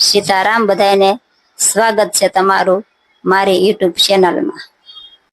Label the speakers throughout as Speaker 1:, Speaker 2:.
Speaker 1: સીતારામ બધાને સ્વાગત છે તમારું મારી યુટ્યુબ ચેનલમાં।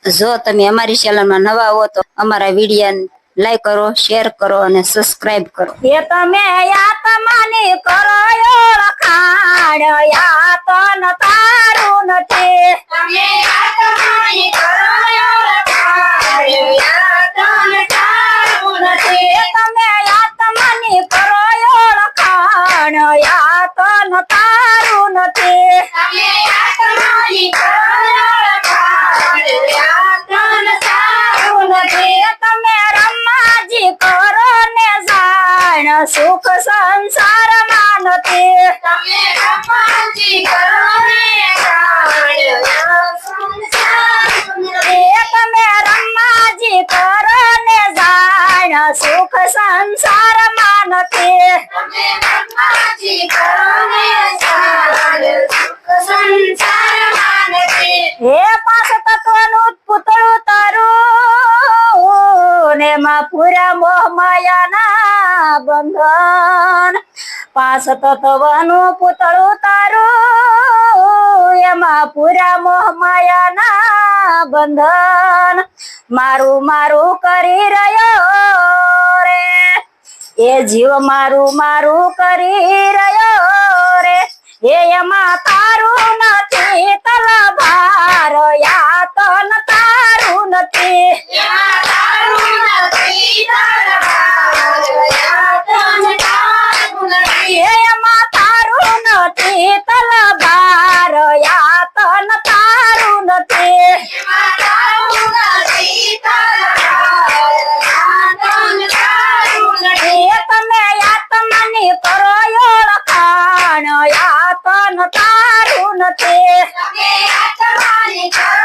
Speaker 1: જો તમે અમારી ચેનલમાં નવા હો તો અમારા વિડીયો લાઈક કરો, શેર કરો અને સબસ્ક્રાઇબ કરો।
Speaker 2: એ તમે આત્માની કરો ઓળખાણ, યાતન તારું નથી। તમે આત્માની કરો ઓળખાણ, યાતન તારું નથી। તમે આત્માની કરો ઓળખાણ, યાતન તારું નથી। તમે આત્માની કરો ઓળખાણ, યાતન તારું નથી। તમે રમાજી કરો ને જાણ, સુખ સંસારમાં નથી। તમે રમાજી કરો ને જાણ, તમે રમાજી કરો ને જાણ, સુખ સંસારમાં નથી। તમે રમાજી કરો ને જાણ, સુખ સંસારમાં નથી। હે પાંચ તત્વનું પૂતળું તારું, ને માં પૂરા મોહ માયાના બંધન। પાંચ તત્વનું પૂતળું તારું, એમાં પૂરા મોહ માયાના બંધન। મારું મારું કરી રહ્યો રે, એ જીવ મારું મારું કરી રહ્યો રે, એમાં તારું નથી તલભાર, યાતન તારું નથી। એમાં તારું નથી તલભાર, યાતન તારું નથી। એમાં તારું નથી તલભાર, યાતન તારું નથી। એમાં તારું નથી તલભાર, યાતન તારું નથી। તમે આત્માની કરો ઓળખાણ, યાતન તારું નથી। તમે આત્માની કરો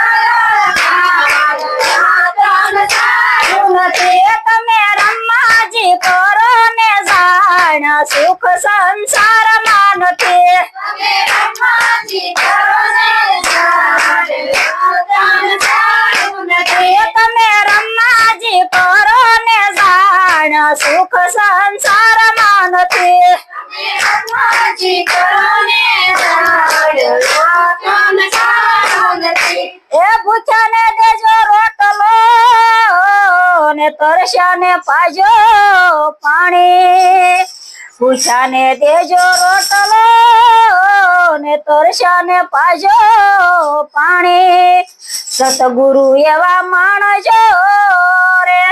Speaker 2: ઓળખાણ, યાતન તારું નથી। તમે રમાજી કરો ને જાણ, સુખ સંસારમાં નથી। તમે રમાજી કરો ને જાણ, યાતન તારું નથી। તમે રમાજી કરો ને જાણ, સુખ સંસારમાં નથી। તમે રમાજી કરો ને જાણ, યાતન તારું નથી। એ ભૂખ્યાને દેજો રોટલો, ને તરસ્યાને પાજો પાણી। ભૂખ્યાને દેજો રોટલો, ને તરસ્યાને પાજો પાણી। સતગુરુ એવા માણજો રે,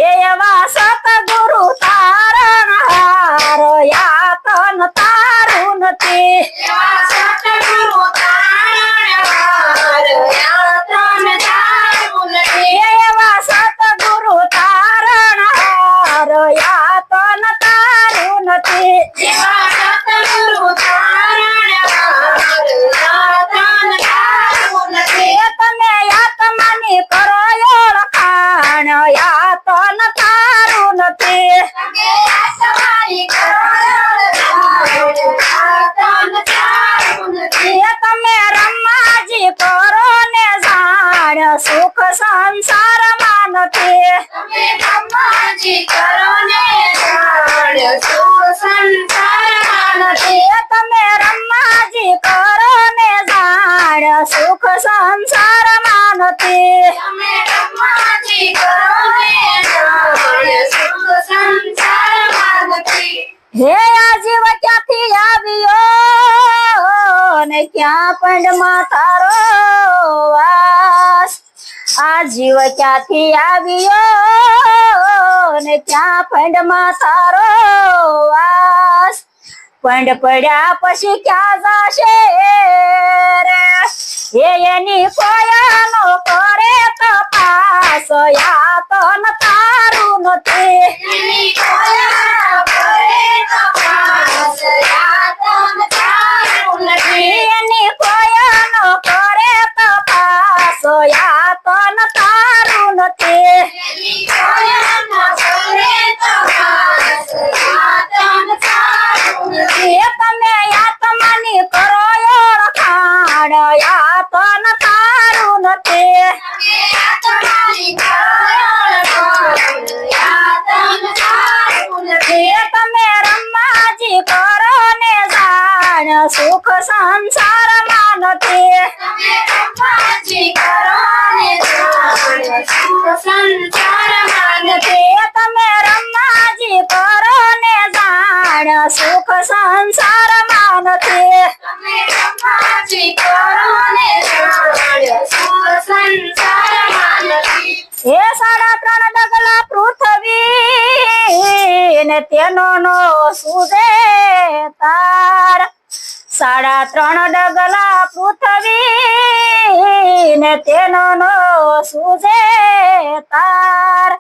Speaker 2: એવા સતગુરુ તારણહાર, યાતન તારું નથી। એવા સતગુરુ તારણહાર, યાતન તારું નથી। એવા સતગુરુ તારણહાર, યાતન તારું નથી। એવા સતગુરુ તારણહાર, યાતન તારું નથી। તમે આત્માની કરો ઓળખાણ, યાતન તારું નથી। તમે આત્માની કરો ઓળખાણ, યાતન તારું નથી। તમે રમાજી કરો ને જાણ, સુખ સંસારમાં નથી। તમે રમાજી કરો ને જાણ, સુખ સંસારમાં નથી। તમે રમાજી કરો ને જાણ, સુખ સંસારમાં નથી। તમે રમાજી કરો ને જાણ, સુખ સંસારમાં નથી। હે આ જીવ ક્યાંથી આવ્યો, ને ક્યાં પંડમાં તારો વાસ। આ જીવ ક્યાંથી આવ્યો, ને ક્યાં પંડમાં તારો વાસ। પંડ પડ્યા પછી ક્યાં જાશે રે, એની કોયાનો કરે તપાસ, યાતન તારું નથી। એની કોયાનો કરે તપાસ, યાતન તારું નથી। એની કોયાનો કરે તપાસ, યાતન તારું નથી। એની કોયાનો કરે તપાસ, યાતન તારું નથી। તમે આત્માની કરો ઓળખાણ, યાતન તારું નથી। તમે આત્માની કરો ઓળખાણ, યાતન તારું નથી। તમે રમાજી કરો ને સુખ સંસારમાં નથી.
Speaker 1: તમે રમાજી કરો ને જાણ સુખ સંસારમાં નથી.
Speaker 2: તમે રમાજી કરો ને જાણ સુખ સંસારમાં નથી.
Speaker 1: તમે રમાજી કરો ને જાણ સુખ સંસારમાં નથી.
Speaker 2: એ 3.5 ડગલા પૃથ્વી ને તેનો નો સુજે તાર. 3.5 ડગલા પૃથ્વી ને તેનો નો સુજે તાર.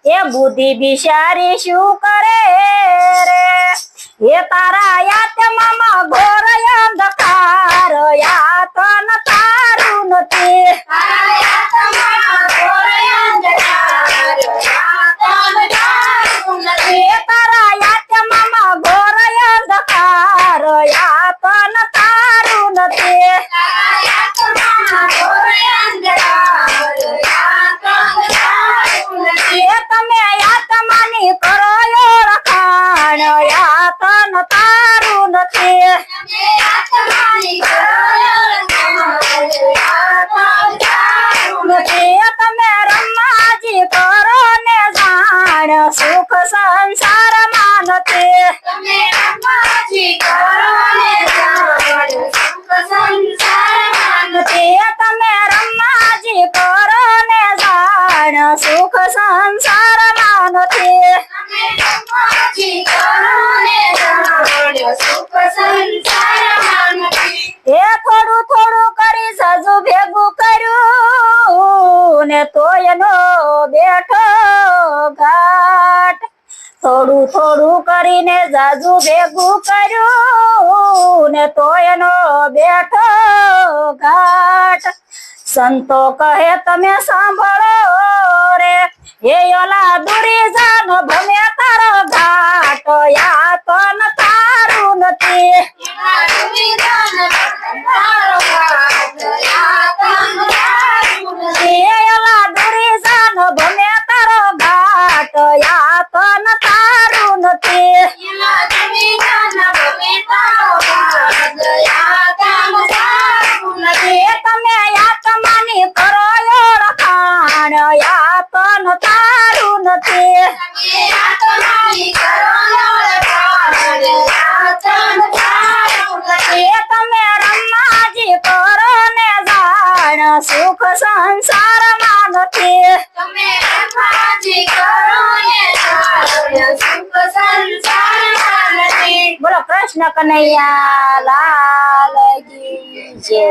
Speaker 2: એ બુદ્ધિ બિચારી શું કરે રે? એ તારા યાતમાં ઘોર અંધકાર. યાતન તારું નથી.
Speaker 1: તારા તમારા ઘોર અંધકાર યાતન તારું નથી.
Speaker 2: એ તારા યાતમાં ઘોર અંધકાર. યાતન તારું નથી.
Speaker 1: તારા તમારા ઘોર અંધકાર યાતન તારું નથી.
Speaker 2: એ તમે યાતમાની કરો ઓળખાણ. યાતન તારું નથી.
Speaker 1: તમે આત્માની કરો યાતન તારું નથી.
Speaker 2: એ તમે રમાજી કરો ને જાણ સુખ સંસારમાં નથી.
Speaker 1: તમે રમાજી કરો ને જાણ સુખ સંસારમાં નથી.
Speaker 2: એ તમે રમાજી કરો ને જાણ સુખ સંસારમાં નથી.
Speaker 1: તમે રમાજી કરો ને જાણ સુખ સંસારમાં નથી.
Speaker 2: એ થોડું થોડું કરી સજુ ભેગું કર્યું ને તોય નો બેઠો ઘાટ. થોડું થોડું કરીને જાજુ ભેગું કર્યું ને તોય નો બેઠો ઘાટ. સંતો કહે તમે સાંભળો રે, એ ઓલા દુરી જાન ભમે તારો ઘાટ. યાતન તારું નથી.
Speaker 1: એમાં સુવિધાન તારો ઘાટ યાતન તારું નથી.
Speaker 2: એ ઓલા દુરી જાન ભમે તારો ઘાટ. યાતન તારું નથી.
Speaker 1: એમાં સુવિધાન ભમે તારો ઘાટ યાતન તારું નથી.
Speaker 2: એ તમે યાતમાની કરો ઓળખાણ. યાતન તારું નથી.
Speaker 1: તમે આત્માની કરો ઓળખાણ યાતન તારું નથી.
Speaker 2: એ તમે રમાજી કરો ને જાણ સુખ સંસારમાં નથી.
Speaker 1: તમે રમાજી કરો ને જાણ સુખ સંસારમાં નથી.
Speaker 2: બોલો કૃષ્ણ કનૈયા લાલ કી જય.